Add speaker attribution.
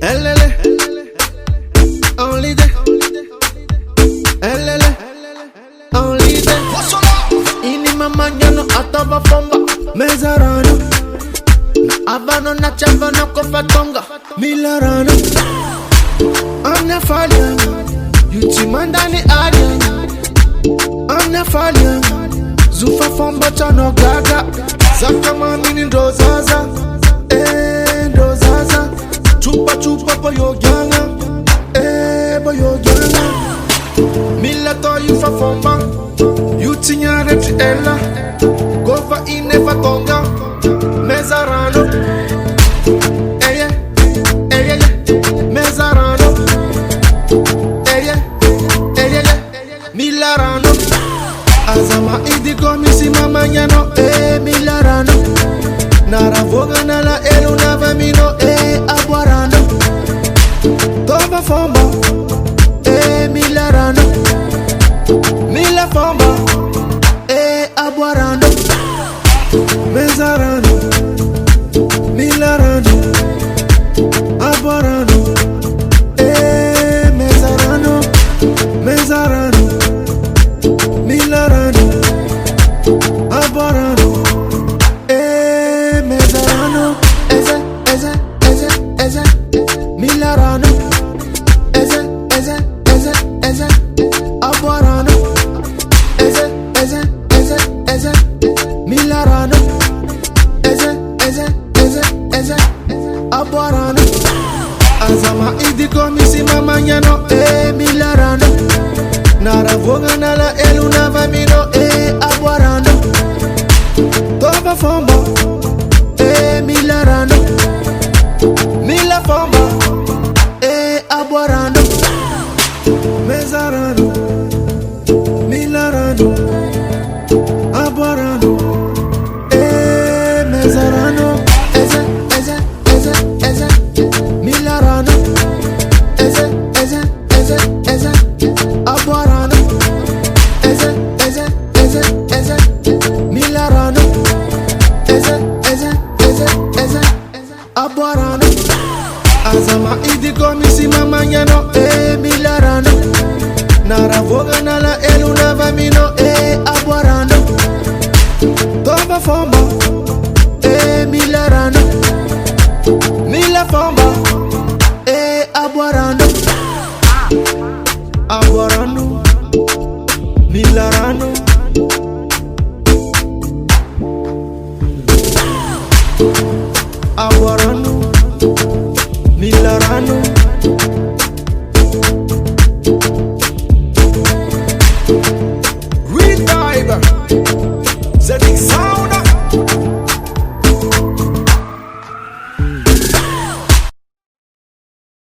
Speaker 1: Elele, only day. Elele, only day. Ini mama nyano atava fomba mezarano. Avano na chavano kofatonga milarano. Amna falya, yutimandani aria. Amna falya, zufa fomba chano gaga. Zakama mini ndozaza, ndozaza. Chupa chupa boyo gyanga, boyo gyanga. Mila to yufa fomba, yutinyare ti ella. Gova inefa tonga, mezarano. Eye, eye, mezarano. Eye, eye, milarano. Azama idiko misi mama nyano, milarano. Naravoga nala elu na vamino, abuarano. Tova fomba, milarano. Mila fomba, abuarano. Mezarano, milarano. Abuarano, mezarano. Mezarano, milarano. Abuarano, mezarano. Eze, eze, eze, eze. Milarano. Eze, eze, eze, eze. Abuarano. Eze, eze, eze, eze. Milarano. Eze, eze, eze, eze. Abuarano. Azama idiko misi mama nyano, milarano. Naravoga nala elu na vamino, abuarano. Tova fomba, milarano. Mila fomba, abuarano. Mezarano, milarano. Abuarano, mezarano. Eze, eze, eze, eze. Milarano. Eze, eze, eze, eze. Abuarano. Eze, eze, eze, eze. Milarano. Eze, eze, eze, eze. Abuarano. Azama idiko misi mama nyano, milarano. Naravoga nala elu na vamino, abuarano. Tova fomba, milarano. Mila fomba, abuarano. Abuarano, milarano. Abuarano, milarano.